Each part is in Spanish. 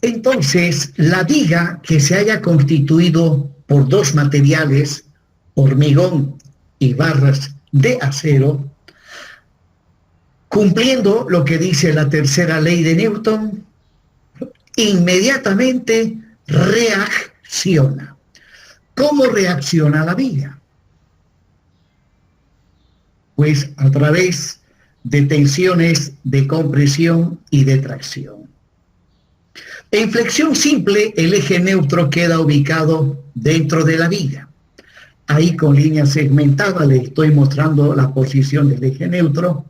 Entonces, la viga que se haya constituido por dos materiales, hormigón y barras de acero, cumpliendo lo que dice la tercera ley de Newton, inmediatamente reacciona. ¿Cómo reacciona la viga? Pues a través de tensiones de compresión y de tracción. En flexión simple, el eje neutro queda ubicado dentro de la viga. Ahí con línea segmentada le estoy mostrando la posición del eje neutro.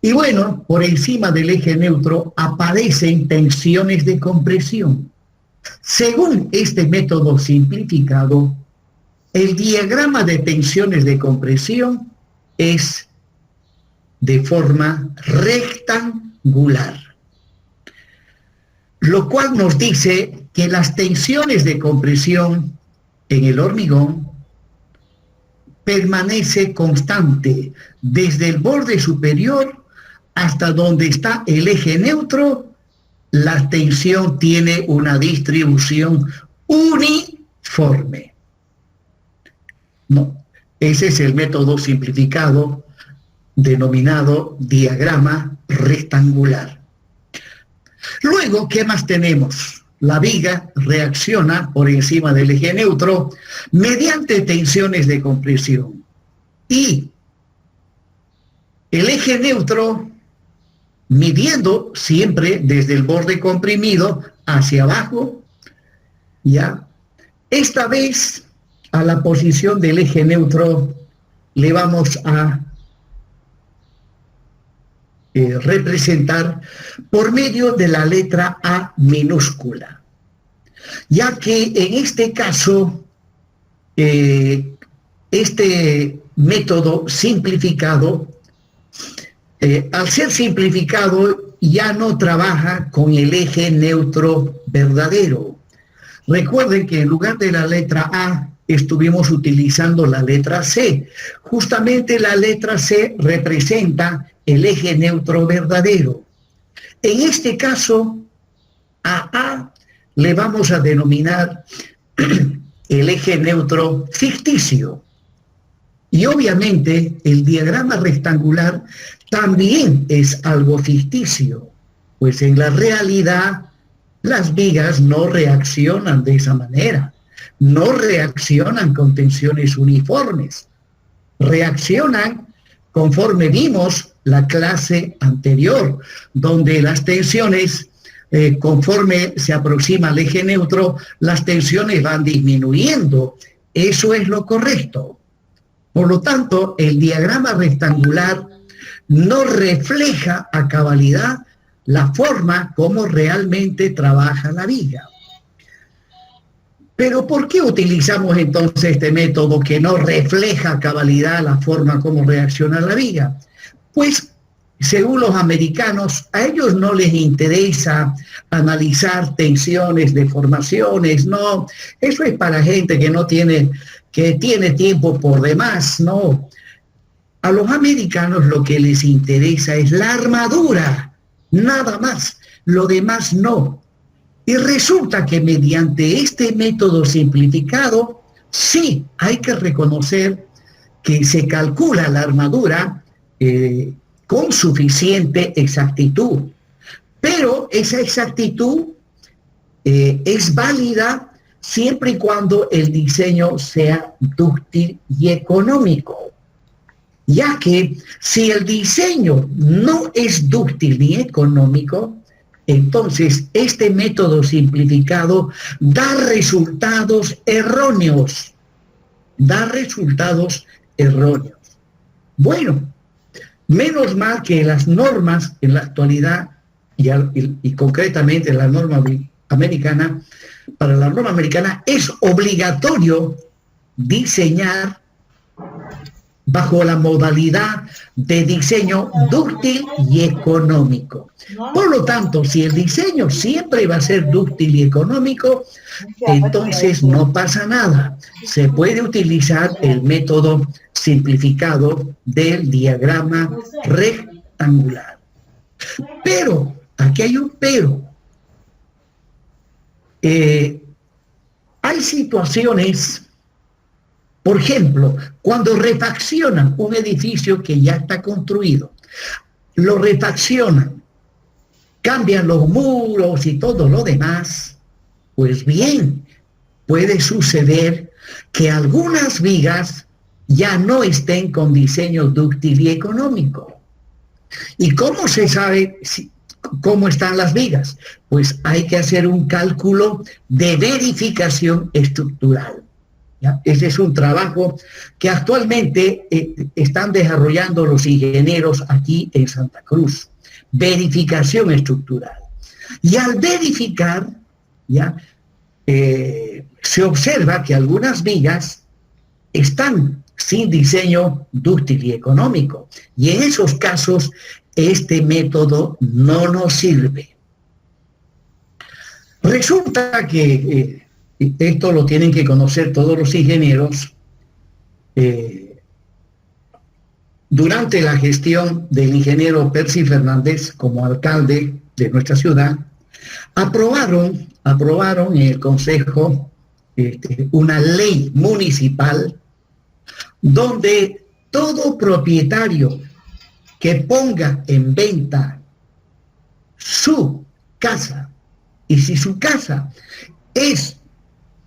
Y bueno, por encima del eje neutro aparecen tensiones de compresión. Según este método simplificado, el diagrama de tensiones de compresión es de forma rectangular, lo cual nos dice que las tensiones de compresión en el hormigón permanece constante desde el borde superior hasta donde está el eje neutro. La tensión tiene una distribución uniforme. No, ese es el método simplificado denominado diagrama rectangular. Luego, ¿qué más tenemos? La viga reacciona por encima del eje neutro mediante tensiones de compresión. Y el eje neutro, midiendo siempre desde el borde comprimido hacia abajo, ya, esta vez a la posición del eje neutro le vamos a representar por medio de la letra A minúscula, ya que en este caso este método simplificado, al ser simplificado, ya no trabaja con el eje neutro verdadero. Recuerden que en lugar de la letra A estuvimos utilizando la letra C. Justamente la letra C representa el eje neutro verdadero. En este caso, a A le vamos a denominar el eje neutro ficticio. Y obviamente el diagrama rectangular también es algo ficticio, pues en la realidad las vigas no reaccionan de esa manera, no reaccionan con tensiones uniformes, reaccionan conforme vimos la clase anterior, donde las tensiones, conforme se aproxima al eje neutro, las tensiones van disminuyendo. Eso es lo correcto. Por lo tanto, el diagrama rectangular no refleja a cabalidad la forma como realmente trabaja la viga. Pero ¿por qué utilizamos entonces este método que no refleja a cabalidad la forma como reacciona la viga? Pues, según los americanos, a ellos no les interesa analizar tensiones, deformaciones, no. Eso es para gente que tiene tiempo por demás, no. A los americanos lo que les interesa es la armadura, nada más, lo demás no. Y resulta que mediante este método simplificado, sí hay que reconocer que se calcula la armadura con suficiente exactitud. Pero esa exactitud es válida siempre y cuando el diseño sea dúctil y económico. Ya que si el diseño no es dúctil ni económico, entonces este método simplificado da resultados erróneos. Bueno, menos mal que las normas en la actualidad, y concretamente la norma americana, para la norma americana es obligatorio diseñar bajo la modalidad de diseño dúctil y económico. Por lo tanto, si el diseño siempre va a ser dúctil y económico, entonces no pasa nada. Se puede utilizar el método simplificado del diagrama rectangular. Pero, aquí hay un pero. Hay situaciones, por ejemplo, cuando refaccionan un edificio que ya está construido, lo refaccionan, cambian los muros y todo lo demás, pues bien, puede suceder que algunas vigas ya no estén con diseño dúctil y económico. ¿Y cómo se sabe cómo están las vigas? Pues hay que hacer un cálculo de verificación estructural. ¿Ya? Ese es un trabajo que actualmente están desarrollando los ingenieros aquí en Santa Cruz. Verificación estructural. Y al verificar, ¿ya? Se observa que algunas vigas están sin diseño dúctil y económico. Y en esos casos, este método no nos sirve. Resulta que esto lo tienen que conocer todos los ingenieros. Durante la gestión del ingeniero Percy Fernández como alcalde de nuestra ciudad, aprobaron en el Consejo una ley municipal donde todo propietario que ponga en venta su casa, y si su casa es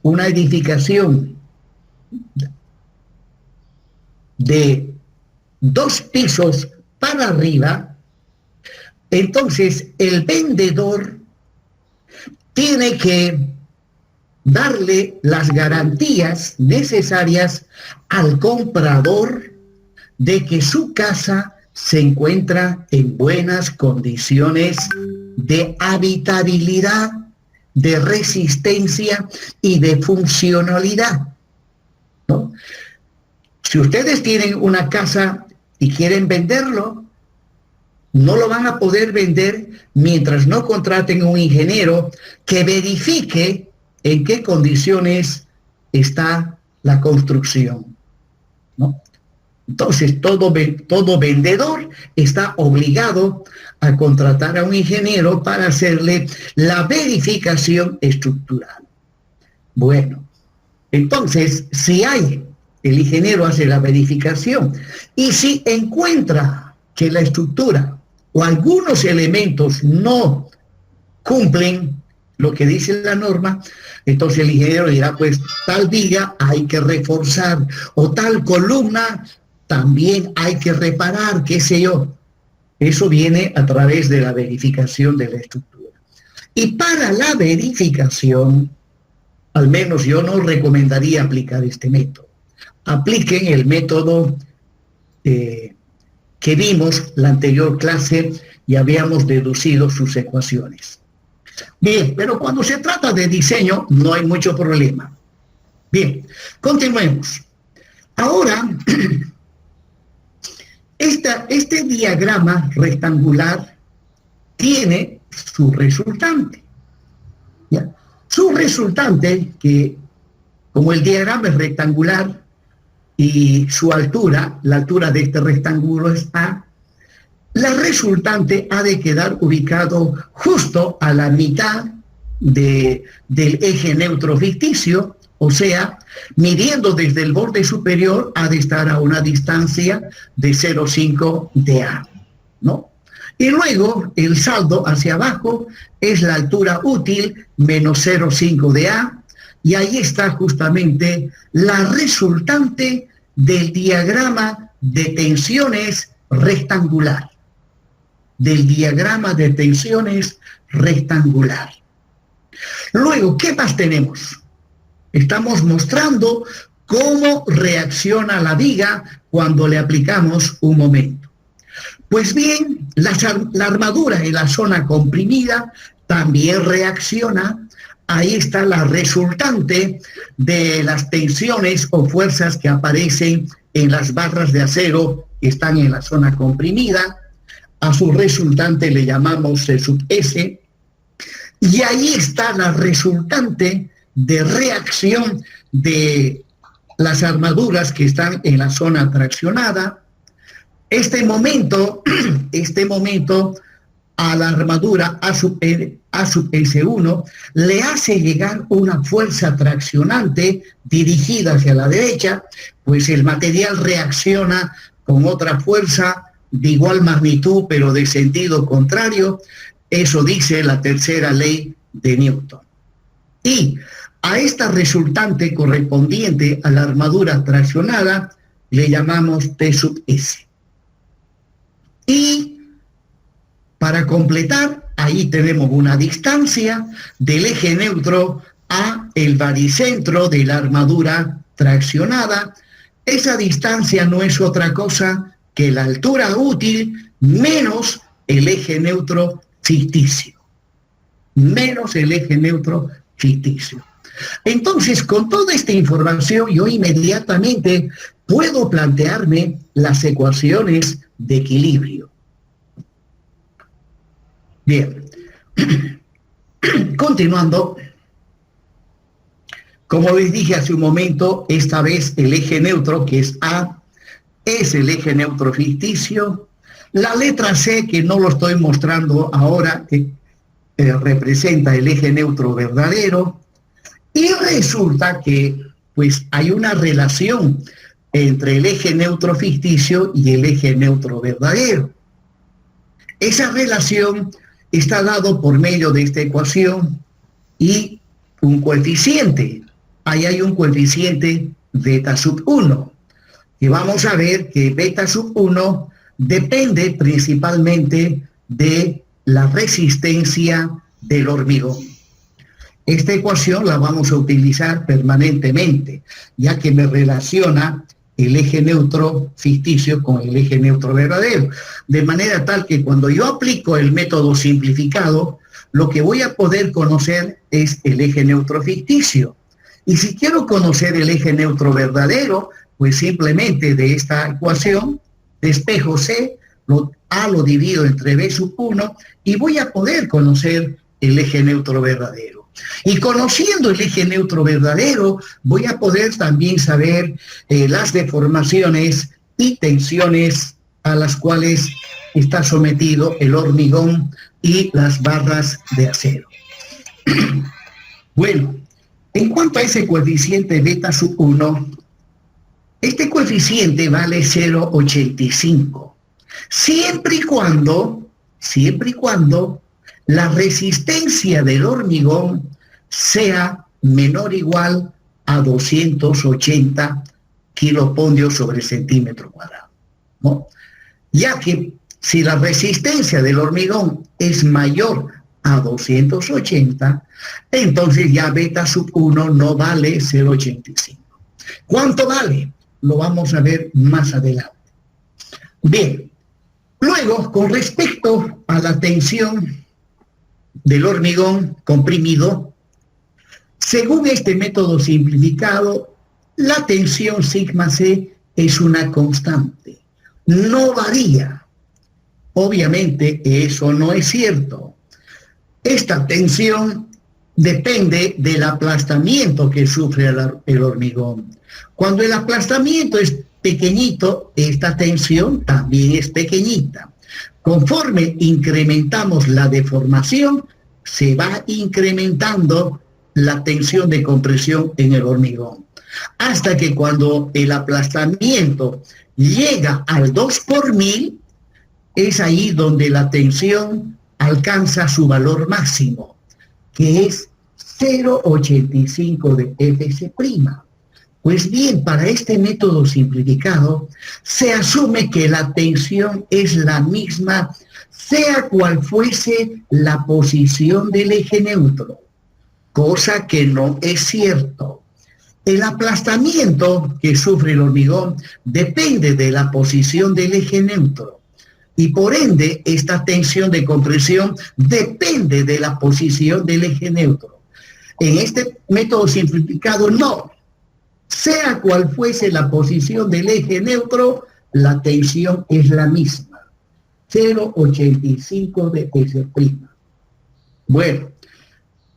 una edificación de 2 pisos para arriba, entonces el vendedor tiene que darle las garantías necesarias al comprador de que su casa se encuentra en buenas condiciones de habitabilidad, de resistencia y de funcionalidad, ¿no? Si ustedes tienen una casa y quieren venderlo, no lo van a poder vender mientras no contraten un ingeniero que verifique en qué condiciones está la construcción, ¿no? Entonces, todo vendedor está obligado a contratar a un ingeniero para hacerle la verificación estructural. Bueno, entonces, si el ingeniero hace la verificación y si encuentra que la estructura o algunos elementos no cumplen lo que dice la norma, entonces el ingeniero dirá, pues tal viga hay que reforzar o tal columna también hay que reparar, qué sé yo. Eso viene a través de la verificación de la estructura. Y para la verificación, al menos yo no recomendaría aplicar este método. Apliquen el método que vimos la anterior clase y habíamos deducido sus ecuaciones. Bien, pero cuando se trata de diseño no hay mucho problema. Bien, continuemos. Ahora, este diagrama rectangular tiene su resultante, ¿ya? Su resultante, que como el diagrama es rectangular y su altura, la altura de este rectángulo es A, la resultante ha de quedar ubicado justo a la mitad del eje neutro ficticio, o sea, midiendo desde el borde superior ha de estar a una distancia de 0,5 de A, ¿no? Y luego el saldo hacia abajo es la altura útil menos 0,5 de A, y ahí está justamente la resultante del diagrama de tensiones rectangular. Del diagrama de tensiones rectangular. Luego, ¿qué más tenemos? Estamos mostrando cómo reacciona la viga cuando le aplicamos un momento. Pues bien, la armadura en la zona comprimida también reacciona. Ahí está la resultante de las tensiones o fuerzas que aparecen en las barras de acero que están en la zona comprimida. A su resultante le llamamos C sub S. Y ahí está la resultante de reacción de las armaduras que están en la zona traccionada. Este momento a la armadura A sub S1 le hace llegar una fuerza traccionante dirigida hacia la derecha, pues el material reacciona con otra fuerza de igual magnitud pero de sentido contrario. Eso dice la tercera ley de Newton. Y a esta resultante correspondiente a la armadura traccionada le llamamos T sub S. Y para completar, ahí tenemos una distancia del eje neutro a el baricentro de la armadura traccionada. Esa distancia no es otra cosa que la altura útil menos el eje neutro ficticio. Menos el eje neutro ficticio. Entonces, con toda esta información, yo inmediatamente puedo plantearme las ecuaciones de equilibrio. Bien, continuando, como les dije hace un momento, esta vez el eje neutro, que es A, es el eje neutro ficticio. La letra C, que no lo estoy mostrando ahora, representa el eje neutro verdadero. Y resulta que pues hay una relación entre el eje neutro ficticio y el eje neutro verdadero. Esa relación está dado por medio de esta ecuación y un coeficiente. Ahí hay un coeficiente beta sub 1. Y vamos a ver que beta sub 1 depende principalmente de la resistencia del hormigón. Esta ecuación la vamos a utilizar permanentemente, ya que me relaciona el eje neutro ficticio con el eje neutro verdadero. De manera tal que cuando yo aplico el método simplificado, lo que voy a poder conocer es el eje neutro ficticio. Y si quiero conocer el eje neutro verdadero, pues simplemente de esta ecuación, despejo C, A lo divido entre B sub 1 y voy a poder conocer el eje neutro verdadero. Y conociendo el eje neutro verdadero, voy a poder también saber las deformaciones y tensiones a las cuales está sometido el hormigón y las barras de acero. Bueno, en cuanto a ese coeficiente beta sub 1, este coeficiente vale 0,85, siempre y cuando la resistencia del hormigón sea menor o igual a 280 kilopondios sobre centímetro cuadrado, ¿no? Ya que si la resistencia del hormigón es mayor a 280, entonces ya beta sub 1 no vale 0,85. ¿Cuánto vale? Lo vamos a ver más adelante. Bien, luego, con respecto a la tensión del hormigón comprimido, según este método simplificado, la tensión sigma C es una constante, no varía. Obviamente eso no es cierto. Esta tensión depende del aplastamiento que sufre el hormigón. Cuando el aplastamiento es pequeñito, esta tensión también es pequeñita. Conforme incrementamos la deformación, se va incrementando la tensión de compresión en el hormigón, hasta que cuando el aplastamiento llega al 2 por 1000, es ahí donde la tensión alcanza su valor máximo, que es 0,85 de Fc'. Pues bien, para este método simplificado, se asume que la tensión es la misma, sea cual fuese la posición del eje neutro, cosa que no es cierto. El aplastamiento que sufre el hormigón depende de la posición del eje neutro y por ende esta tensión de compresión depende de la posición del eje neutro. En este método simplificado no. Sea cual fuese la posición del eje neutro, la tensión es la misma, 0,85 de Fc'. Bueno,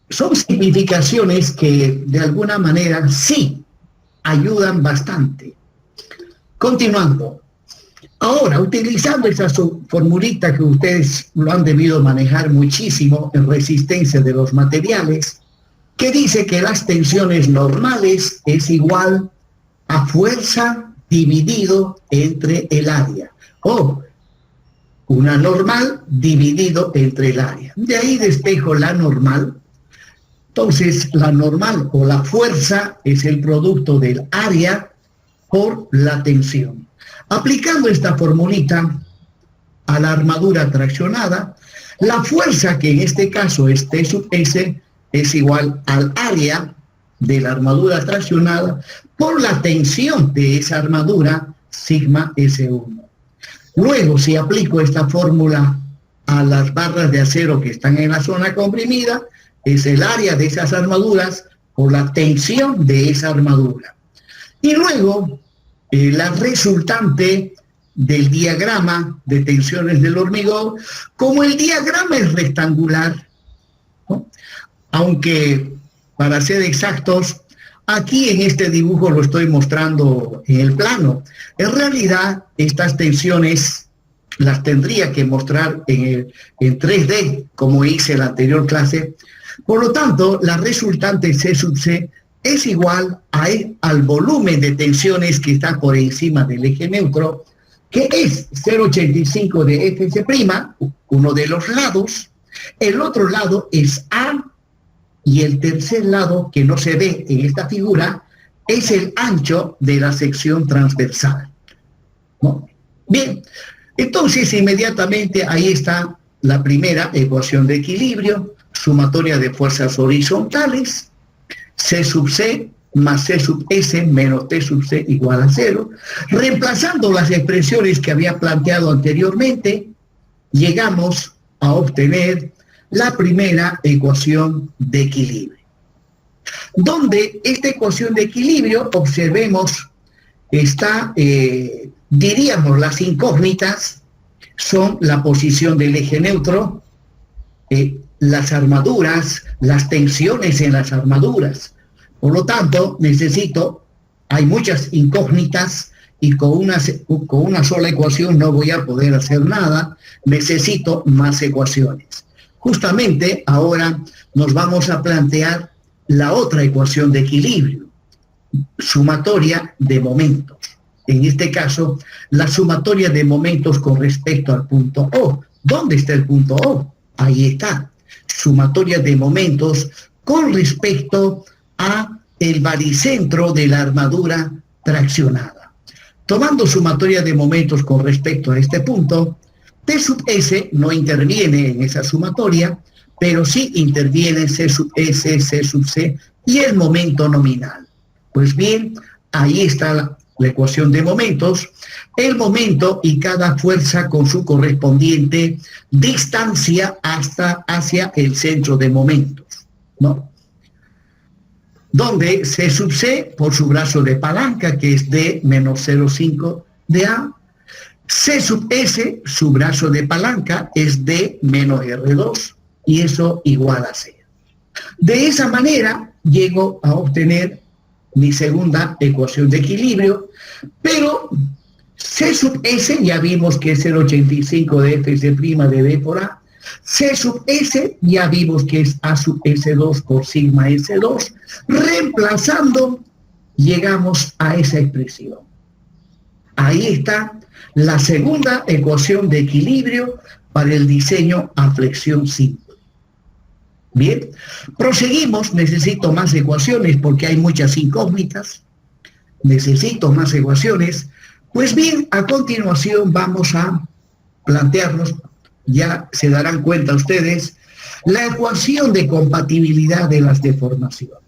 son simplificaciones que de alguna manera sí ayudan bastante. Continuando, Ahora, utilizando esa formulita que ustedes lo han debido manejar muchísimo en resistencia de los materiales, que dice que las tensiones normales es igual a fuerza dividido entre el área, o una normal dividido entre el área. De ahí despejo la normal. Entonces, la normal o la fuerza es el producto del área por la tensión. Aplicando esta formulita a la armadura traccionada, la fuerza, que en este caso es T sub S, es igual al área de la armadura traccionada por la tensión de esa armadura, sigma S1. Luego, si aplico esta fórmula a las barras de acero que están en la zona comprimida, es el área de esas armaduras por la tensión de esa armadura. Y luego, la resultante del diagrama de tensiones del hormigón, como el diagrama es rectangular, ¿no? Aunque, para ser exactos, aquí en este dibujo lo estoy mostrando en el plano. En realidad, estas tensiones las tendría que mostrar en 3D, como hice en la anterior clase. Por lo tanto, la resultante C sub C es igual al volumen de tensiones que está por encima del eje neutro, que es 0,85 de Fc', uno de los lados. El otro lado es A, y el tercer lado, que no se ve en esta figura, es el ancho de la sección transversal, ¿no? Bien, entonces inmediatamente ahí está la primera ecuación de equilibrio, sumatoria de fuerzas horizontales, C sub C más C sub S menos T sub C igual a 0. Reemplazando las expresiones que había planteado anteriormente, llegamos a obtener la primera ecuación de equilibrio. Donde esta ecuación de equilibrio, observemos, está, diríamos, las incógnitas son la posición del eje neutro, las armaduras, las tensiones en las armaduras. Por lo tanto, hay muchas incógnitas y con una sola ecuación no voy a poder hacer nada, necesito más ecuaciones. Justamente ahora nos vamos a plantear la otra ecuación de equilibrio, sumatoria de momentos. En este caso, la sumatoria de momentos con respecto al punto O. ¿Dónde está el punto O? Ahí está. Sumatoria de momentos con respecto a el baricentro de la armadura traccionada. Tomando sumatoria de momentos con respecto a este punto, T sub S no interviene en esa sumatoria, pero sí interviene C sub S, C sub C y el momento nominal. Pues bien, ahí está la ecuación de momentos, el momento y cada fuerza con su correspondiente distancia hacia el centro de momentos, ¿no? Donde C sub C, por su brazo de palanca, que es D menos 0,5 de A, C sub S, su brazo de palanca, es D menos R2, y eso igual a 0. De esa manera, llego a obtener mi segunda ecuación de equilibrio, pero C sub S, ya vimos que es 0,85 de Fc' de D por A, C sub S, ya vimos que es A sub S2 por sigma S2, reemplazando, llegamos a esa expresión. Ahí está la segunda ecuación de equilibrio para el diseño a flexión simple. Bien, proseguimos, necesito más ecuaciones porque hay muchas incógnitas, necesito más ecuaciones. Pues bien, a continuación vamos a plantearnos, ya se darán cuenta ustedes, la ecuación de compatibilidad de las deformaciones.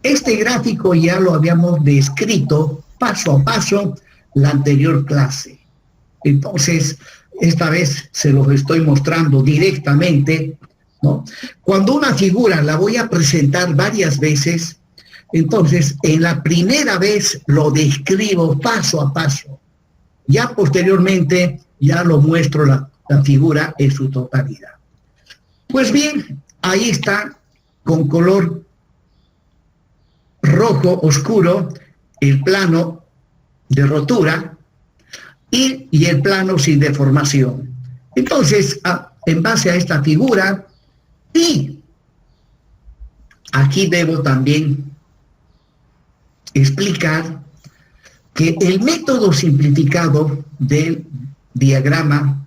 Este gráfico ya lo habíamos descrito paso a paso la anterior clase. Entonces, esta vez se los estoy mostrando directamente, ¿no? Cuando una figura la voy a presentar varias veces, entonces en la primera vez lo describo paso a paso. Ya posteriormente ya lo muestro la figura en su totalidad. Pues bien, ahí está con color rojo oscuro el plano de rotura. y el plano sin deformación. Entonces, en base a esta figura, y aquí debo también explicar que el método simplificado del diagrama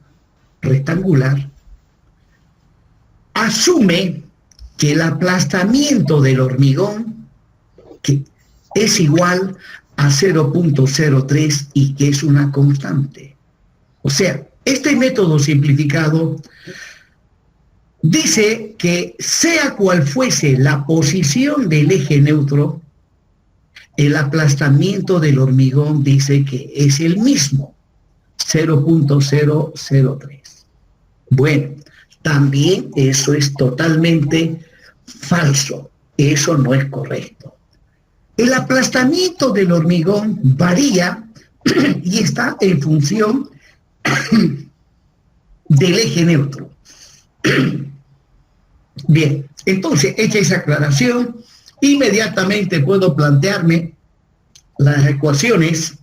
rectangular asume que el aplastamiento del hormigón que es igual a 0.03 y que es una constante. O sea, este método simplificado dice que sea cual fuese la posición del eje neutro, el aplastamiento del hormigón dice que es el mismo, 0.003. Bueno, también eso es totalmente falso, eso no es correcto. El aplastamiento del hormigón varía y está en función del eje neutro. Bien, entonces, hecha esa aclaración, inmediatamente puedo plantearme las ecuaciones.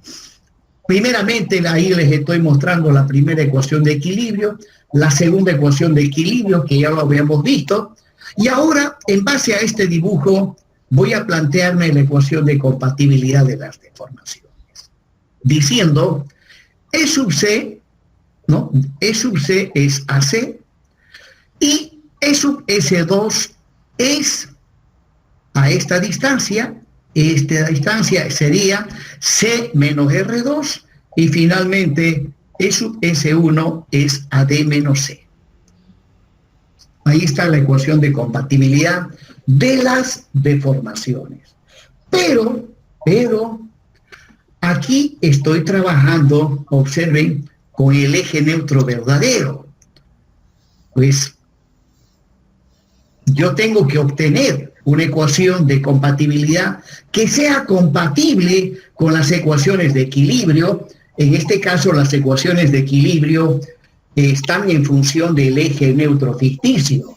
Primeramente, ahí les estoy mostrando la primera ecuación de equilibrio, la segunda ecuación de equilibrio, que ya lo habíamos visto, y ahora, en base a este dibujo, voy a plantearme la ecuación de compatibilidad de las deformaciones, diciendo E sub C, ¿no? E sub C es AC, y E sub S2 es a esta distancia sería C menos R2, y finalmente E sub S1 es AD menos C. Ahí está la ecuación de compatibilidad de las deformaciones. Pero, aquí estoy trabajando, observen, con el eje neutro verdadero. Pues yo tengo que obtener una ecuación de compatibilidad que sea compatible con las ecuaciones de equilibrio. En este caso, las ecuaciones de equilibrio están en función del eje neutro ficticio.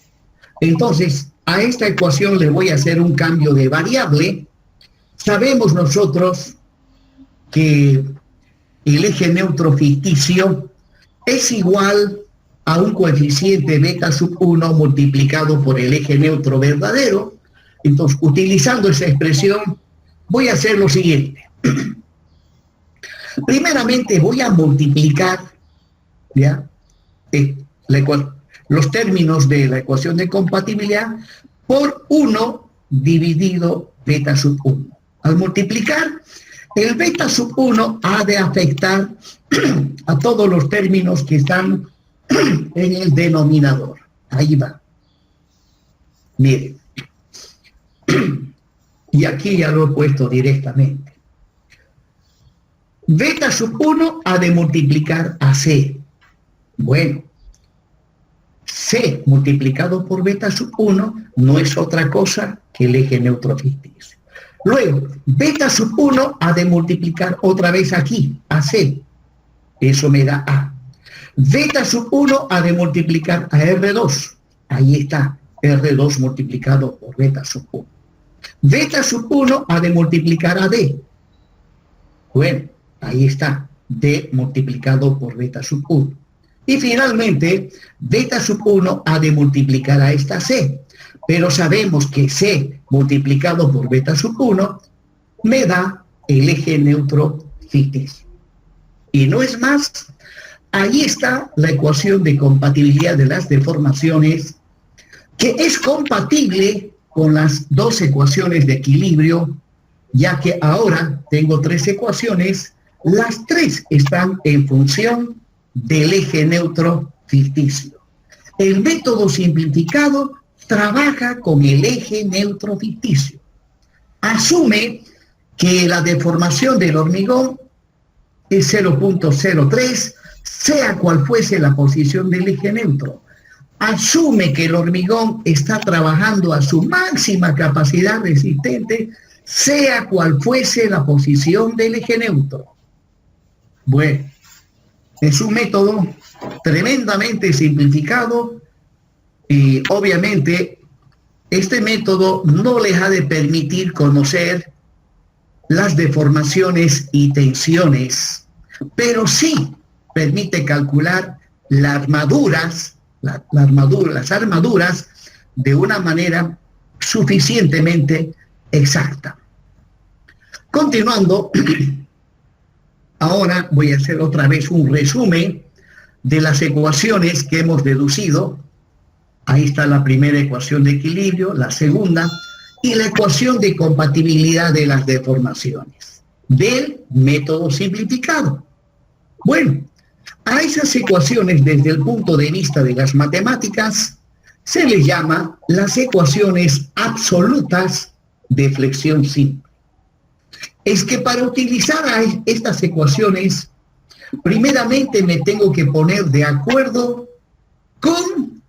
Entonces, a esta ecuación le voy a hacer un cambio de variable. Sabemos nosotros que el eje neutro ficticio es igual a un coeficiente beta sub 1 multiplicado por el eje neutro verdadero. Entonces, utilizando esa expresión, voy a hacer lo siguiente. Primeramente voy a multiplicar, ¿ya?, los términos de la ecuación de compatibilidad por 1 dividido beta sub 1. Al multiplicar, el beta sub 1 ha de afectar a todos los términos que están en el denominador. Ahí va. Miren. Y aquí ya lo he puesto directamente. Beta sub 1 ha de multiplicar a C. Bueno, C multiplicado por beta sub 1 no es otra cosa que el eje neutro ficticio. Luego, beta sub 1 ha de multiplicar otra vez aquí, a C. Eso me da A. Beta sub 1 ha de multiplicar a R2. Ahí está, R2 multiplicado por beta sub 1. Beta sub 1 ha de multiplicar a D. Bueno, ahí está, D multiplicado por beta sub 1. Y finalmente, beta sub 1 ha de multiplicar a esta C. Pero sabemos que C multiplicado por beta sub 1 me da el eje neutro ficticio. Y no es más, ahí está la ecuación de compatibilidad de las deformaciones, que es compatible con las dos ecuaciones de equilibrio, ya que ahora tengo tres ecuaciones, las tres están en función del eje neutro ficticio. El método simplificado trabaja con el eje neutro ficticio. Asume que la deformación del hormigón es 0.03, sea cual fuese la posición del eje neutro. Asume que el hormigón está trabajando a su máxima capacidad resistente, sea cual fuese la posición del eje neutro. Bueno, es un método tremendamente simplificado y obviamente este método no les ha de permitir conocer las deformaciones y tensiones, pero sí permite calcular las armaduras de una manera suficientemente exacta. Continuando, ahora voy a hacer otra vez un resumen de las ecuaciones que hemos deducido. Ahí está la primera ecuación de equilibrio, la segunda, y la ecuación de compatibilidad de las deformaciones del método simplificado. Bueno, a esas ecuaciones desde el punto de vista de las matemáticas se les llama las ecuaciones absolutas de flexión simple. Es que para utilizar estas ecuaciones, primeramente me tengo que poner de acuerdo con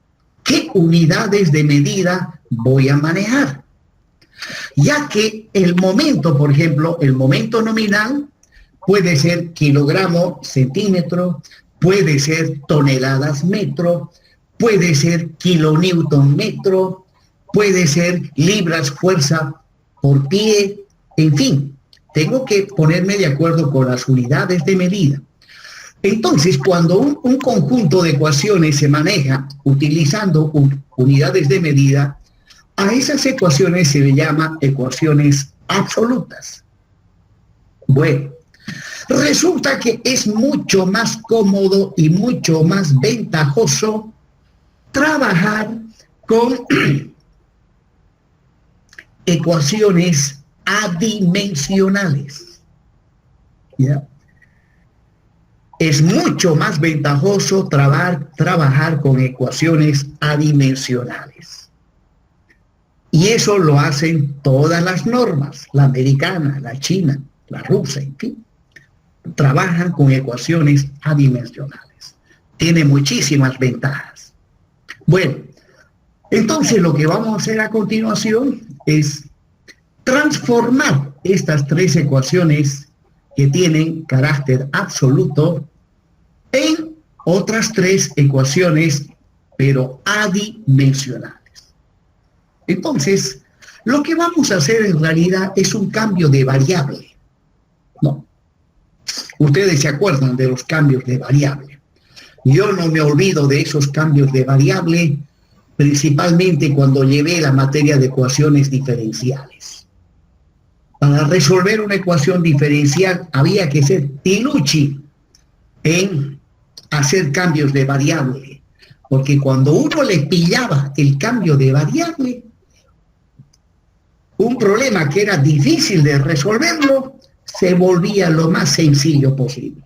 qué unidades de medida voy a manejar. Ya que el momento, por ejemplo, el momento nominal puede ser kilogramo, centímetro, puede ser toneladas metro, puede ser kilonewton metro, puede ser libras fuerza por pie, en fin, tengo que ponerme de acuerdo con las unidades de medida. Entonces, cuando un conjunto de ecuaciones se maneja utilizando unidades de medida, a esas ecuaciones se le llama ecuaciones absolutas. Bueno, resulta que es mucho más cómodo y mucho más ventajoso trabajar con ecuaciones adimensionales. ¿Ya? Es mucho más ventajoso trabajar con ecuaciones adimensionales. Y eso lo hacen todas las normas, la americana, la china, la rusa, en fin. Trabajan con ecuaciones adimensionales. Tiene muchísimas ventajas. Bueno, entonces lo que vamos a hacer a continuación es transformar estas tres ecuaciones que tienen carácter absoluto en otras tres ecuaciones, pero adimensionales. Entonces, lo que vamos a hacer en realidad es un cambio de variable, ¿no? Ustedes se acuerdan de los cambios de variable. Yo no me olvido de esos cambios de variable, principalmente cuando llevé la materia de ecuaciones diferenciales. Para resolver una ecuación diferencial había que ser piluchi en hacer cambios de variable, porque cuando uno le pillaba el cambio de variable, un problema que era difícil de resolverlo, se volvía lo más sencillo posible.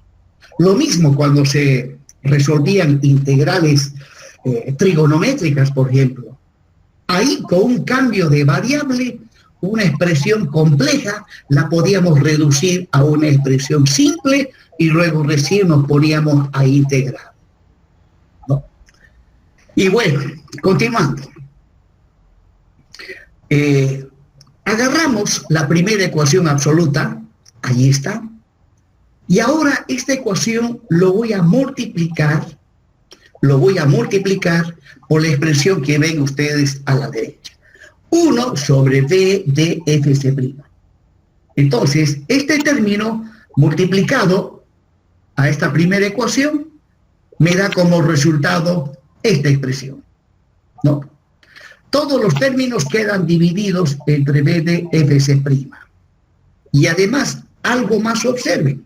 Lo mismo cuando se resolvían integrales trigonométricas, por ejemplo. Ahí, con un cambio de variable, una expresión compleja la podíamos reducir a una expresión simple y luego recién nos poníamos a integrar, ¿no? Y bueno, continuando. Agarramos la primera ecuación absoluta, ahí está, y ahora esta ecuación lo voy a multiplicar por la expresión que ven ustedes a la derecha. 1 sobre b de fc'. Entonces, este término multiplicado a esta primera ecuación me da como resultado esta expresión, ¿no? Todos los términos quedan divididos entre b de fc'. Y además, algo más observen.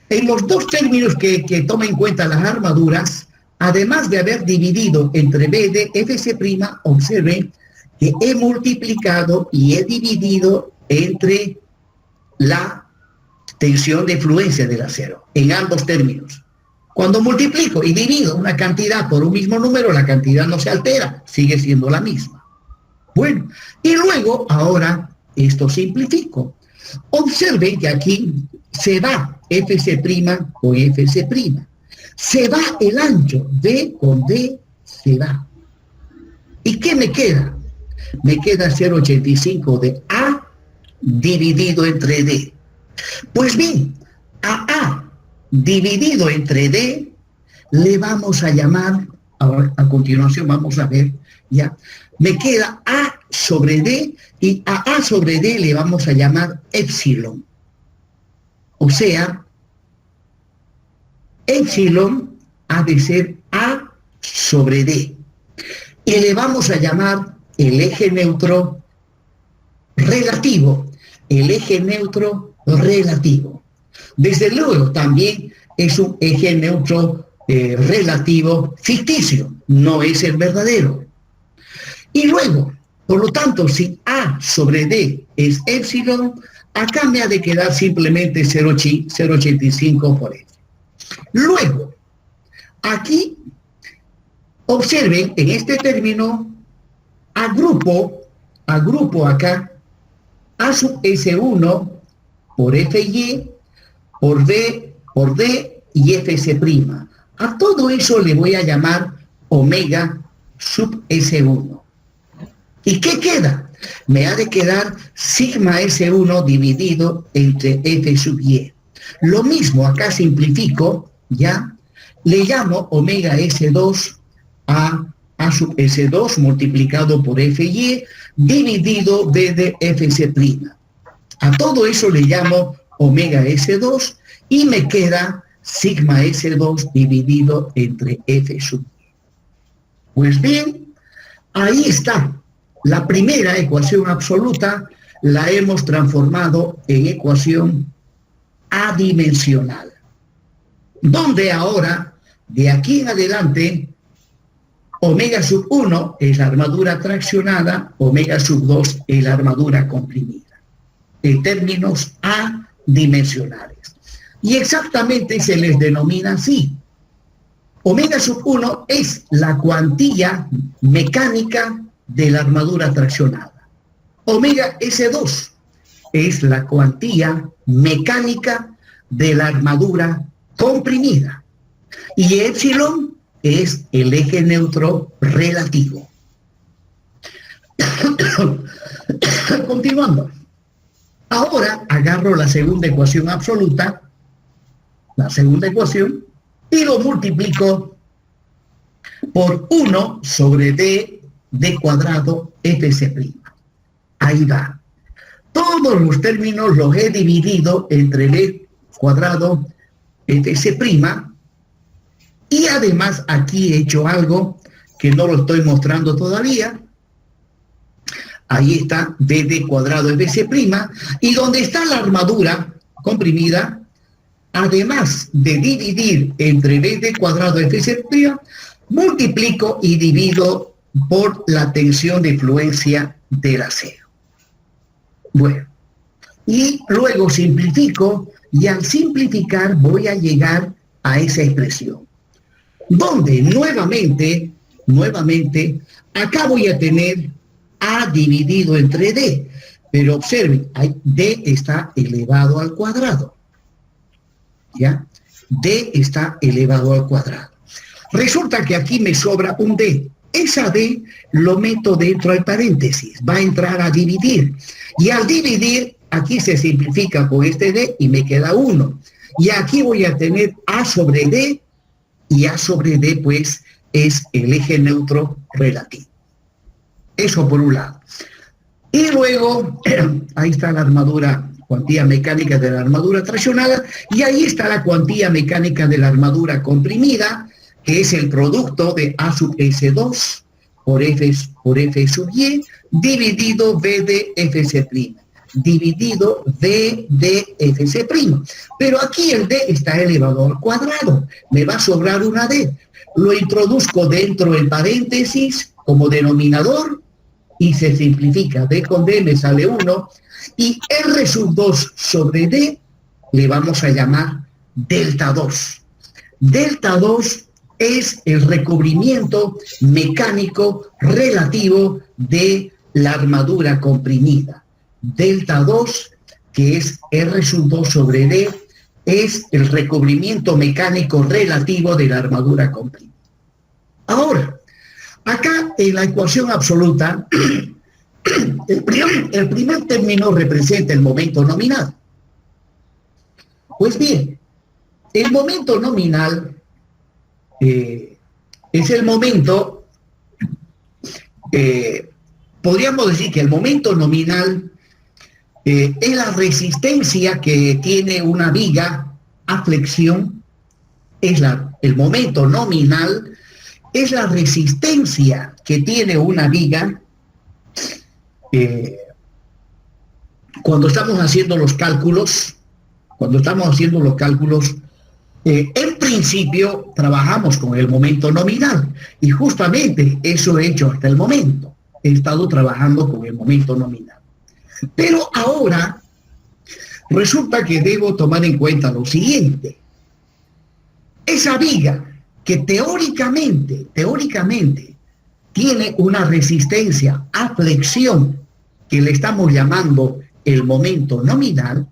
En los dos términos que tomen en cuenta las armaduras, además de haber dividido entre b de fc', observen que he multiplicado y he dividido entre la tensión de fluencia del acero, en ambos términos. Cuando multiplico y divido una cantidad por un mismo número, la cantidad no se altera, sigue siendo la misma. Bueno, y luego, ahora, esto simplifico. Observen que aquí se va fc' con fc'. Se va el ancho, D con D se va. ¿Y qué me queda? Me queda 0,85 de A dividido entre D. Pues bien, a A dividido entre D le vamos a llamar, ahora a continuación vamos a ver, ya, me queda A sobre D y a A sobre D le vamos a llamar epsilon. O sea, epsilon ha de ser A sobre D. Y le vamos a llamar el eje neutro relativo. El eje neutro relativo. Desde luego también es un eje neutro relativo ficticio, no es el verdadero. Y luego, por lo tanto, si A sobre D es epsilon, acá me ha de quedar simplemente 0,85 por F. Luego, aquí, observen, en este término, agrupo acá A sub S1 por Fy, por B, por D y Fc'. A todo eso le voy a llamar omega sub S1. ¿Y qué queda? Me ha de quedar sigma S1 dividido entre F sub Y. Lo mismo, acá simplifico, ¿ya? Le llamo omega S2 a sub S2 multiplicado por Fy dividido B de Fc'. A todo eso le llamo omega S2 y me queda sigma S2 dividido entre F sub Y. Pues bien, ahí está. La primera ecuación absoluta la hemos transformado en ecuación adimensional, donde ahora, de aquí en adelante, omega sub 1 es la armadura traccionada, omega sub 2 es la armadura comprimida, en términos adimensionales. Y exactamente se les denomina así. Omega sub 1 es la cuantía mecánica de la armadura traccionada. Omega S2 es la cuantía mecánica de la armadura comprimida. Y epsilon es el eje neutro relativo. Continuando. Ahora agarro la segunda ecuación absoluta, y lo multiplico por 1 sobre D cuadrado Fc'. Ahí va. Todos los términos los he dividido entre D cuadrado Fc', y además aquí he hecho algo que no lo estoy mostrando todavía. Ahí está D cuadrado Fc', y donde está la armadura comprimida, además de dividir entre D cuadrado Fc', multiplico y divido por la tensión de fluencia del acero. Bueno, y luego simplifico, y al simplificar voy a llegar a esa expresión, donde nuevamente, acá voy a tener A dividido entre D, pero observen, D está elevado al cuadrado, ¿ya? D está elevado al cuadrado. Resulta que aquí me sobra un D. Esa D lo meto dentro del paréntesis, va a entrar a dividir. Y al dividir, aquí se simplifica con este D y me queda 1. Y aquí voy a tener A sobre D, y A sobre D, pues, es el eje neutro relativo. Eso por un lado. Y luego, ahí está la armadura, cuantía mecánica de la armadura traccionada, y ahí está la cuantía mecánica de la armadura comprimida, que es el producto de A sub S2 por F sub Y, dividido B de Fc', dividido D de Fc'. Pero aquí el D está elevado al cuadrado, me va a sobrar una D. Lo introduzco dentro del paréntesis como denominador, y se simplifica. D con D me sale 1, y R sub 2 sobre D le vamos a llamar delta 2. Delta 2 es el recubrimiento mecánico relativo de la armadura comprimida. Delta 2, que es R sub 2 sobre D, es el recubrimiento mecánico relativo de la armadura comprimida. Ahora, acá en la ecuación absoluta, el primer término representa el momento nominal. Pues bien, el momento nominal es el momento, podríamos decir que el momento nominal es la resistencia que tiene una viga a flexión el momento nominal, es la resistencia que tiene una viga cuando estamos haciendo los cálculos. En principio trabajamos con el momento nominal y justamente eso he hecho hasta el momento. He estado trabajando con el momento nominal. Pero ahora resulta que debo tomar en cuenta lo siguiente. Esa viga que teóricamente tiene una resistencia a flexión que le estamos llamando el momento nominal,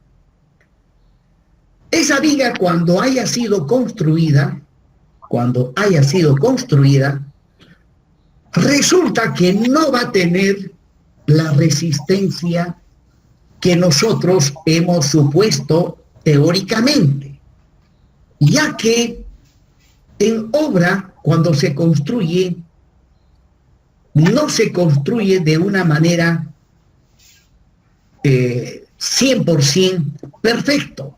esa viga cuando haya sido construida, resulta que no va a tener la resistencia que nosotros hemos supuesto teóricamente, ya que en obra, cuando se construye, no se construye de una manera 100% perfecto.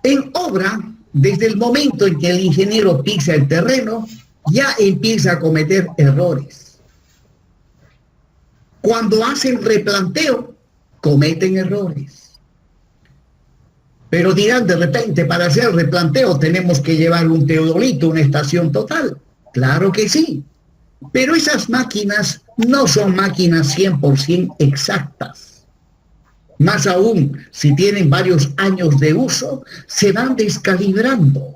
En obra, desde el momento en que el ingeniero pisa el terreno, ya empieza a cometer errores. Cuando hacen replanteo, cometen errores. Pero dirán de repente, para hacer replanteo tenemos que llevar un teodolito, una estación total. Claro que sí. Pero esas máquinas no son máquinas 100% exactas. Más aún, si tienen varios años de uso, se van descalibrando.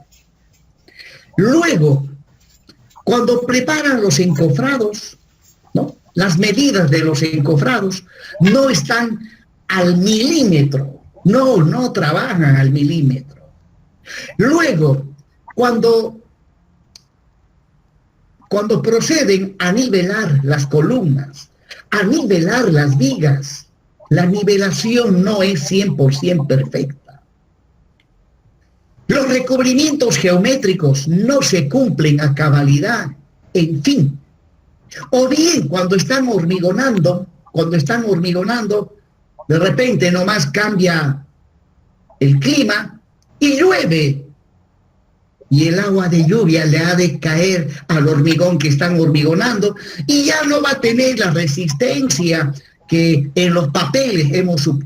Luego, cuando preparan los encofrados, ¿no? Las medidas de los encofrados no están al milímetro. No trabajan al milímetro. Luego, cuando proceden a nivelar las columnas, a nivelar las vigas, la nivelación no es 100% perfecta. Los recubrimientos geométricos no se cumplen a cabalidad, en fin. O bien, cuando están hormigonando, de repente nomás cambia el clima y llueve. Y el agua de lluvia le ha de caer al hormigón que están hormigonando y ya no va a tener la resistencia que en los papeles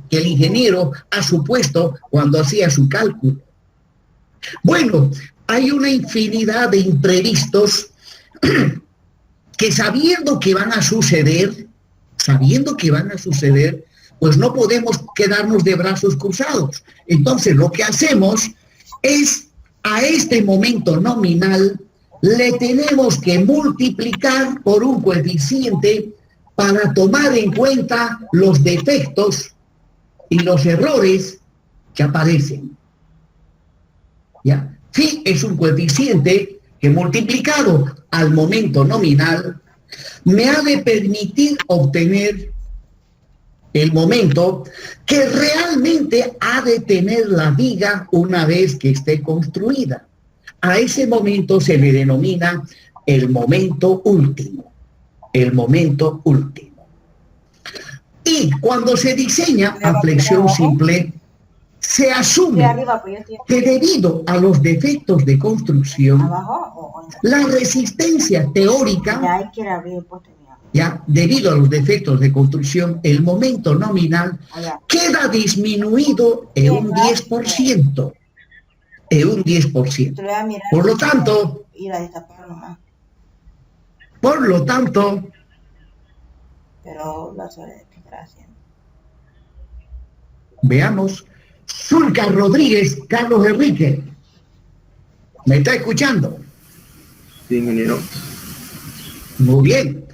que el ingeniero ha supuesto cuando hacía su cálculo. Bueno, hay una infinidad de imprevistos que sabiendo que van a suceder, pues no podemos quedarnos de brazos cruzados. Entonces lo que hacemos es, a este momento nominal, le tenemos que multiplicar por un coeficiente para tomar en cuenta los defectos y los errores que aparecen. ¿Ya? Phi es un coeficiente que multiplicado al momento nominal me ha de permitir obtener el momento que realmente ha de tener la viga una vez que esté construida. A ese momento se le denomina el momento último. Y cuando se diseña a flexión simple, se asume que debido a los defectos de construcción, la resistencia teórica, debido a los defectos de construcción, el momento nominal queda disminuido en un 10%. Por lo tanto, veamos, Zulca Rodríguez, Carlos Enrique, ¿me está escuchando? Sí, ingeniero. Muy bien.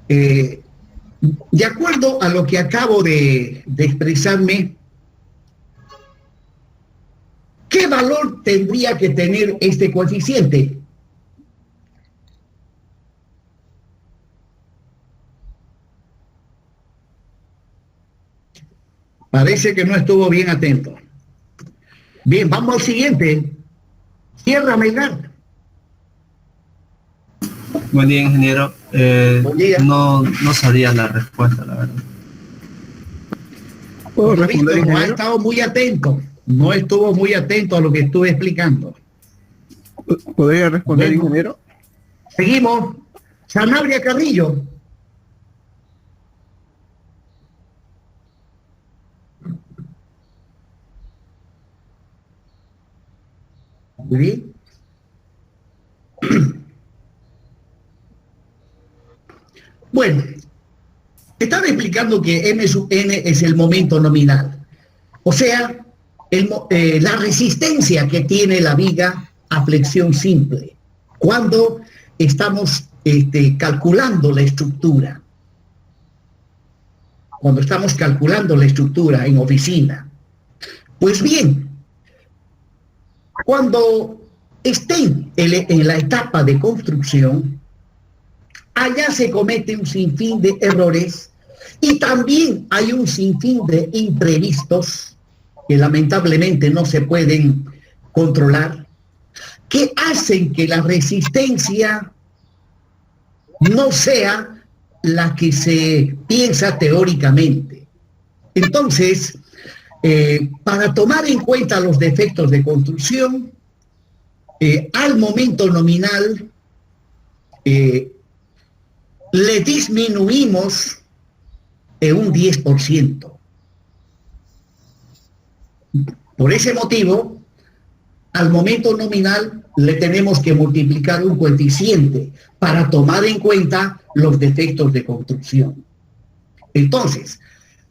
De acuerdo a lo que acabo de expresarme, ¿qué valor tendría que tener este coeficiente? Parece que no estuvo bien atento. Bien, vamos al siguiente. Sierra Melgar. Buen día, ingeniero. Buen día. No sabría la respuesta, la verdad. No ha estado muy atento. No estuvo muy atento a lo que estuve explicando. ¿Podría responder, Bueno. ingeniero? Seguimos. Sanabria Carrillo. Muy bien. Bueno, estaba explicando que M sub n es el momento nominal. O sea, la resistencia que tiene la viga a flexión simple cuando estamos calculando la estructura. Cuando estamos calculando la estructura en oficina. Pues bien, cuando estén en la etapa de construcción, allá se comete un sinfín de errores y también hay un sinfín de imprevistos que lamentablemente no se pueden controlar, que hacen que la resistencia no sea la que se piensa teóricamente. Entonces, para tomar en cuenta los defectos de construcción, al momento nominal le disminuimos un 10%. Por ese motivo, al momento nominal le tenemos que multiplicar un coeficiente para tomar en cuenta los defectos de construcción. Entonces,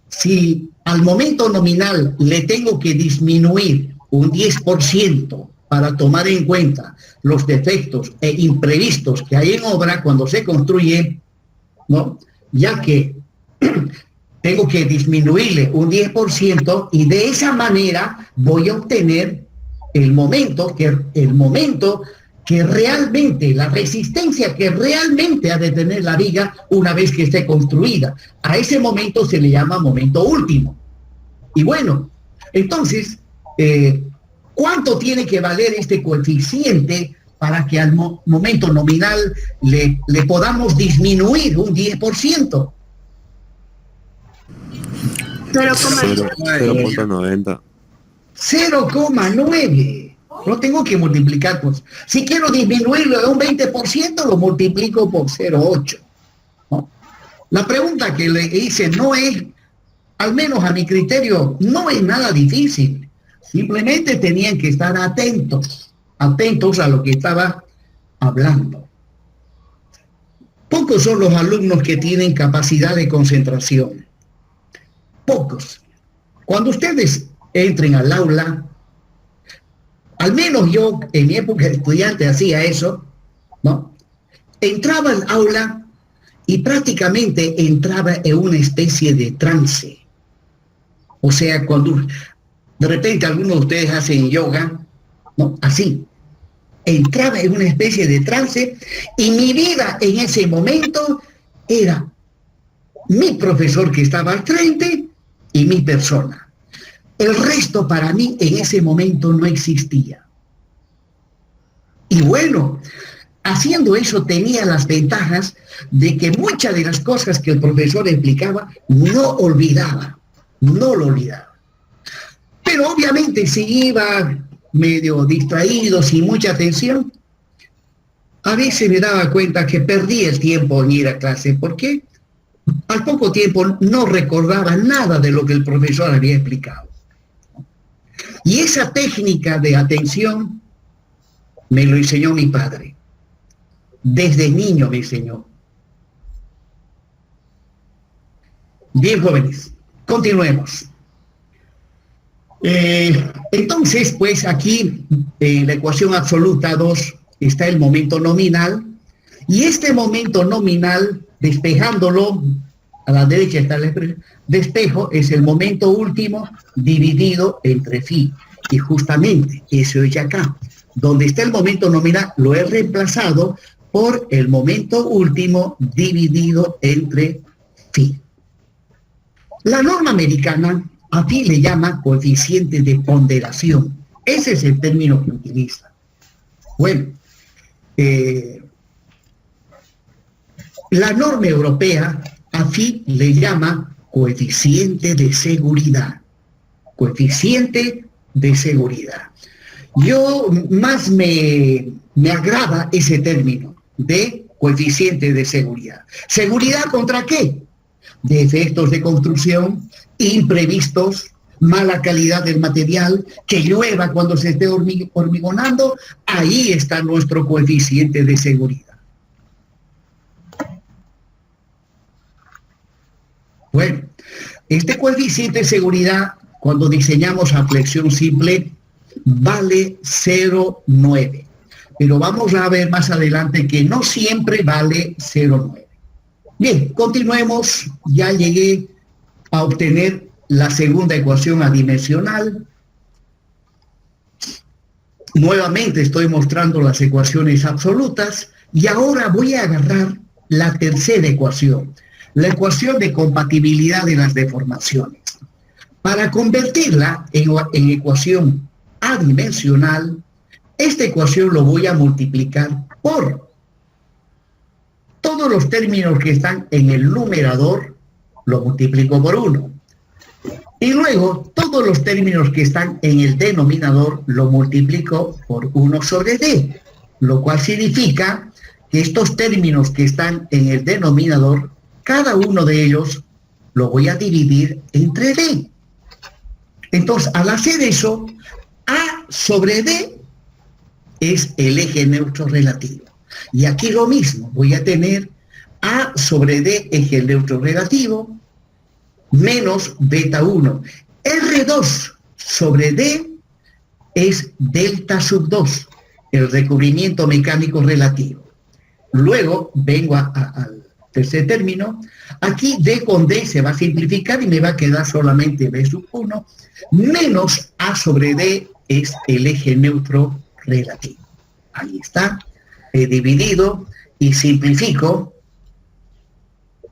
si al momento nominal le tengo que disminuir un 10% para tomar en cuenta los defectos e imprevistos que hay en obra cuando se construye, ¿no? Ya que tengo que disminuirle un 10% y de esa manera voy a obtener el momento que realmente, la resistencia que realmente ha de tener la viga una vez que esté construida. A ese momento se le llama momento último. Y bueno, entonces, ¿cuánto tiene que valer este coeficiente para que al momento nominal le podamos disminuir un 10%? 0,90. 0,9. No tengo que multiplicar por... Si quiero disminuirlo de un 20%, lo multiplico por 0,8. ¿No? La pregunta que le hice no es, al menos a mi criterio, no es nada difícil. Simplemente tenían que estar atentos a lo que estaba hablando. Pocos son los alumnos que tienen capacidad de concentración. Pocos. Cuando ustedes entren al aula, al menos yo en mi época de estudiante hacía eso, ¿no? Entraba al aula y prácticamente entraba en una especie de trance. O sea, cuando de repente algunos de ustedes hacen yoga, ¿no? Así. Entraba en una especie de trance y mi vida en ese momento era mi profesor que estaba al frente y mi persona. El resto para mí en ese momento no existía. Y bueno, haciendo eso tenía las ventajas de que muchas de las cosas que el profesor explicaba no lo olvidaba. Pero obviamente si iba medio distraído, sin mucha atención, a veces me daba cuenta que perdí el tiempo en ir a clase. ¿Por qué? Al poco tiempo no recordaba nada de lo que el profesor había explicado. Y esa técnica de atención me lo enseñó mi padre. Desde niño me enseñó. Bien, jóvenes, continuemos. Entonces, pues aquí en la ecuación absoluta 2 está el momento nominal, y este momento nominal, despejándolo, a la derecha está el despejo, es el momento último dividido entre phi. Y justamente eso es acá. Donde está el momento nominal, lo he reemplazado por el momento último dividido entre phi. La norma americana a phi le llama coeficiente de ponderación. Ese es el término que utiliza. Bueno, la norma europea a phi le llama coeficiente de seguridad. Coeficiente de seguridad. Yo más me Me agrada ese término de coeficiente de seguridad. ¿Seguridad contra qué? Defectos de construcción, imprevistos, mala calidad del material, que llueva cuando se esté hormigonando. Ahí está nuestro coeficiente de seguridad. Bueno, este coeficiente de seguridad, cuando diseñamos a flexión simple, vale 0,9. Pero vamos a ver más adelante que no siempre vale 0,9. Bien, continuemos. Ya llegué a obtener la segunda ecuación adimensional. Nuevamente estoy mostrando las ecuaciones absolutas y ahora voy a agarrar la tercera ecuación, la ecuación de compatibilidad de las deformaciones. Para convertirla en ecuación adimensional, esta ecuación lo voy a multiplicar por todos los términos que están en el numerador, lo multiplico por 1. Y luego todos los términos que están en el denominador lo multiplico por 1 sobre d, lo cual significa que estos términos que están en el denominador, cada uno de ellos lo voy a dividir entre d. Entonces, al hacer eso, a sobre d es el eje neutro relativo. Y aquí lo mismo, voy a tener a sobre d eje neutro relativo menos beta 1. R2 sobre d es delta sub 2, el recubrimiento mecánico relativo. Luego vengo al tercer término. Aquí d con d se va a simplificar y me va a quedar solamente b sub 1 menos a sobre d es el eje neutro relativo. Ahí está. He dividido y simplifico.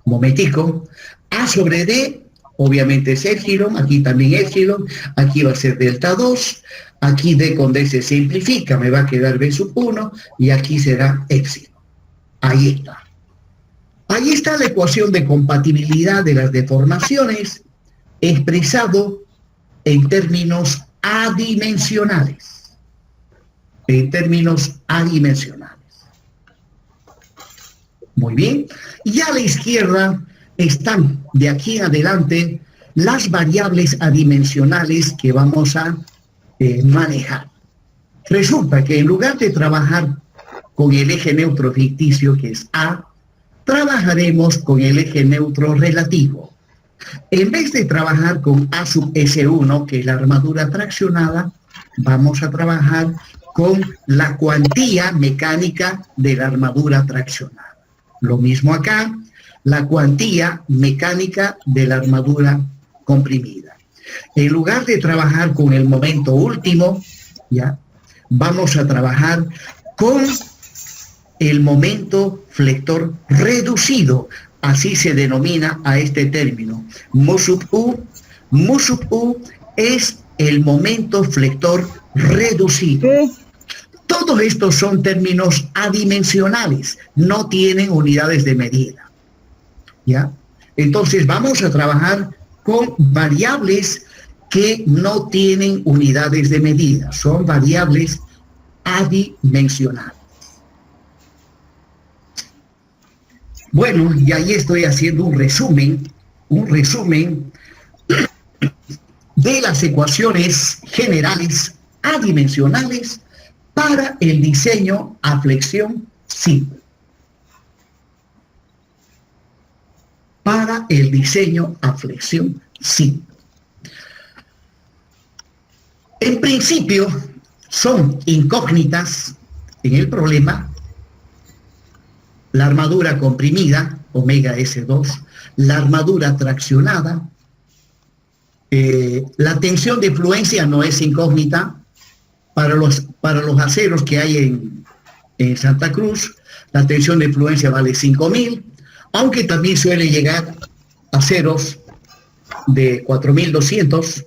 Un momentico. A sobre d, obviamente es épsilon, aquí también épsilon, aquí va a ser delta 2, aquí d con d se simplifica, me va a quedar b sub 1 y aquí será épsilon. Ahí está. Ahí está la ecuación de compatibilidad de las deformaciones expresado en términos adimensionales. En términos adimensionales. Muy bien. Y a la izquierda están de aquí en adelante las variables adimensionales que vamos a manejar. Resulta que en lugar de trabajar con el eje neutro ficticio, que es A, trabajaremos con el eje neutro relativo. En vez de trabajar con A sub S1, que es la armadura traccionada, vamos a trabajar con la cuantía mecánica de la armadura traccionada. Lo mismo acá, la cuantía mecánica de la armadura comprimida. En lugar de trabajar con el momento último, ya, vamos a trabajar con el momento flector reducido, así se denomina a este término. Mu sub U es el momento flector reducido. Todos estos son términos adimensionales, no tienen unidades de medida. ¿Ya? Entonces vamos a trabajar con variables que no tienen unidades de medida, son variables adimensionales. Bueno, y ahí estoy haciendo un resumen de las ecuaciones generales adimensionales para el diseño a flexión simple. Para el diseño a flexión simple. En principio, son incógnitas en el problema la armadura comprimida, omega S2, la armadura traccionada, la tensión de fluencia no es incógnita para los aceros que hay en Santa Cruz, la tensión de fluencia vale 5.000, aunque también suele llegar a aceros de 4.200,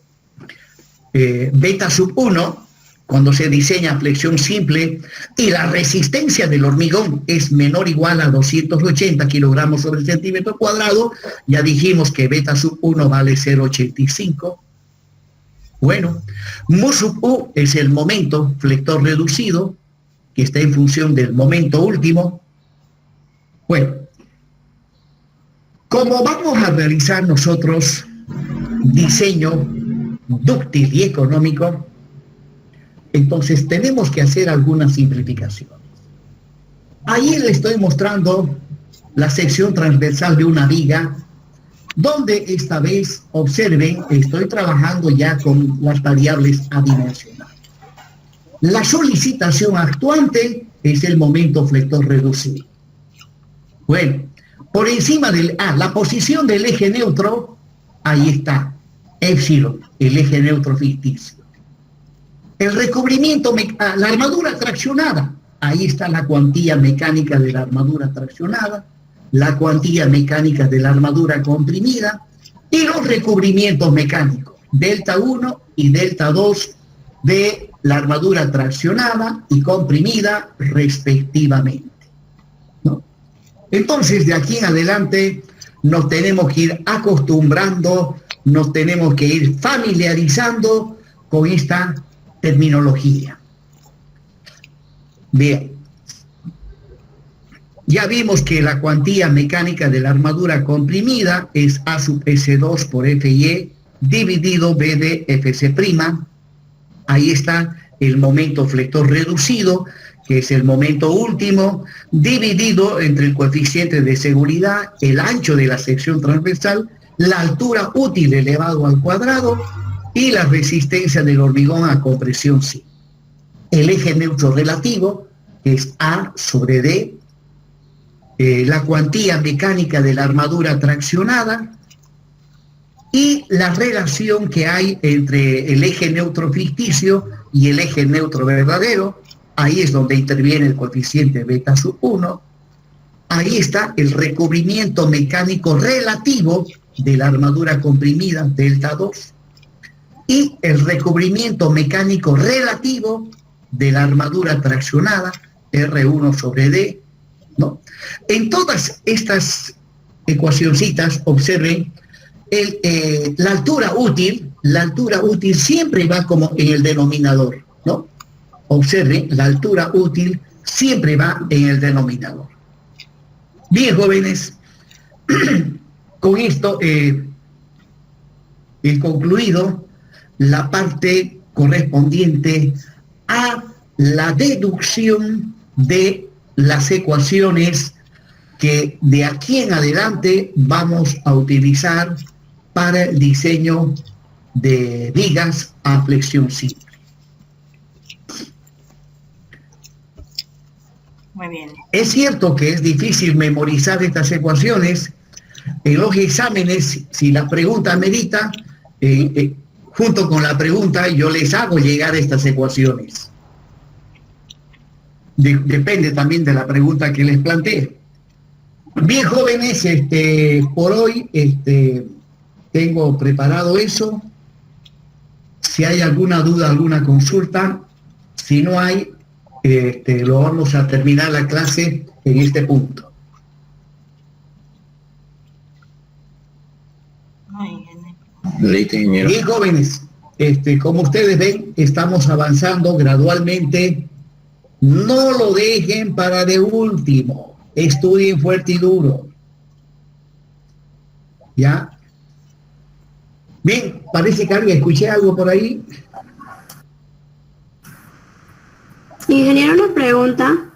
beta sub 1, cuando se diseña flexión simple y la resistencia del hormigón es menor o igual a 280 kilogramos sobre el centímetro cuadrado, ya dijimos que beta sub 1 vale 0,85. Bueno, mu sub U es el momento flector reducido, que está en función del momento último. Bueno, como vamos a realizar nosotros diseño dúctil y económico, entonces tenemos que hacer algunas simplificaciones. Ahí le estoy mostrando la sección transversal de una viga, donde esta vez, observen, estoy trabajando ya con las variables adimensionales. La solicitación actuante es el momento flector reducido. Bueno, por encima del la posición del eje neutro, ahí está, épsilon, el eje neutro ficticio. El recubrimiento, la armadura traccionada, ahí está la cuantía mecánica de la armadura traccionada, la cuantía mecánica de la armadura comprimida y los recubrimientos mecánicos, delta 1 y delta 2 de la armadura traccionada y comprimida respectivamente, ¿no? Entonces, de aquí en adelante nos tenemos que ir acostumbrando, nos tenemos que ir familiarizando con esta terminología. Bien, ya vimos que la cuantía mecánica de la armadura comprimida es A sub S2 por FY dividido B de FC'. Ahí está el momento flector reducido, que es el momento último, dividido entre el coeficiente de seguridad, el ancho de la sección transversal, la altura útil elevado al cuadrado y la resistencia del hormigón a compresión C. El eje neutro relativo, que es A sobre D, la cuantía mecánica de la armadura traccionada y la relación que hay entre el eje neutro ficticio y el eje neutro verdadero. Ahí es donde interviene el coeficiente beta sub 1. Ahí está el recubrimiento mecánico relativo de la armadura comprimida, delta 2, y el recubrimiento mecánico relativo de la armadura traccionada, R1 sobre D, ¿no? En todas estas ecuacioncitas, observen, la altura útil siempre va como en el denominador, ¿no? Observen, la altura útil siempre va en el denominador. Bien, jóvenes, con esto he concluido la parte correspondiente a la deducción de las ecuaciones que de aquí en adelante vamos a utilizar para el diseño de vigas a flexión simple. Muy bien. Es cierto que es difícil memorizar estas ecuaciones. En los exámenes, si la pregunta amerita, junto con la pregunta yo les hago llegar estas ecuaciones. Depende también de la pregunta que les plantee. Bien, jóvenes, por hoy tengo preparado eso. Si hay alguna duda, alguna consulta, si no hay, lo vamos a terminar la clase en este punto. Bien, jóvenes, como ustedes ven, estamos avanzando gradualmente. No lo dejen para de último. Estudien fuerte y duro. ¿Ya? Bien, parece que escuché algo por ahí. Ingeniero, una pregunta.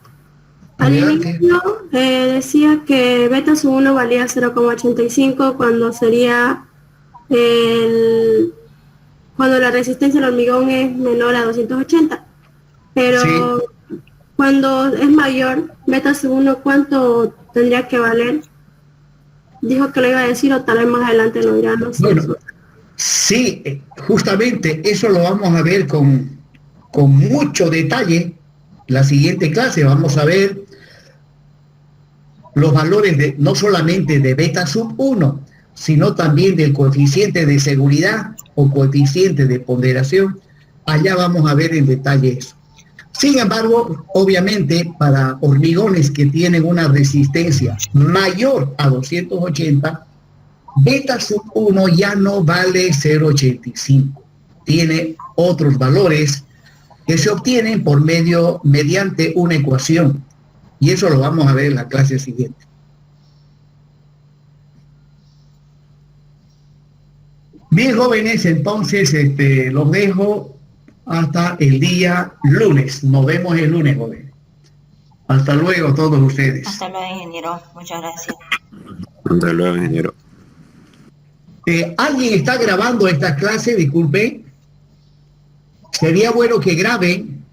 Al inicio decía que beta sub 1 valía 0,85 cuando sería cuando la resistencia al hormigón es menor a 280. Pero sí, cuando es mayor, beta sub 1, ¿cuánto tendría que valer? Dijo que lo iba a decir, o tal vez más adelante lo dirá, no sé. Bueno, sí, justamente eso lo vamos a ver con mucho detalle. La siguiente clase vamos a ver los valores no solamente de beta sub 1, sino también del coeficiente de seguridad o coeficiente de ponderación. Allá vamos a ver en detalle eso. Sin embargo, obviamente, para hormigones que tienen una resistencia mayor a 280, beta sub 1 ya no vale 0,85. Tiene otros valores que se obtienen mediante una ecuación. Y eso lo vamos a ver en la clase siguiente. Bien, jóvenes, entonces los dejo hasta el día lunes. Nos vemos el lunes, jóvenes. Hasta luego todos ustedes. Hasta luego, ingeniero. Muchas gracias. Hasta luego, ingeniero. ¿Alguien está grabando esta clase? Disculpe. Sería bueno que graben.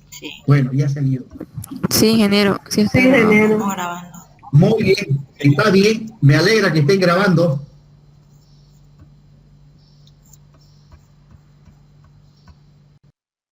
Sí. Bueno, ya ha salido. Sí, ingeniero. Sí, Sí, ingeniero. Estamos grabando. Muy bien, está bien. Me alegra que estén grabando.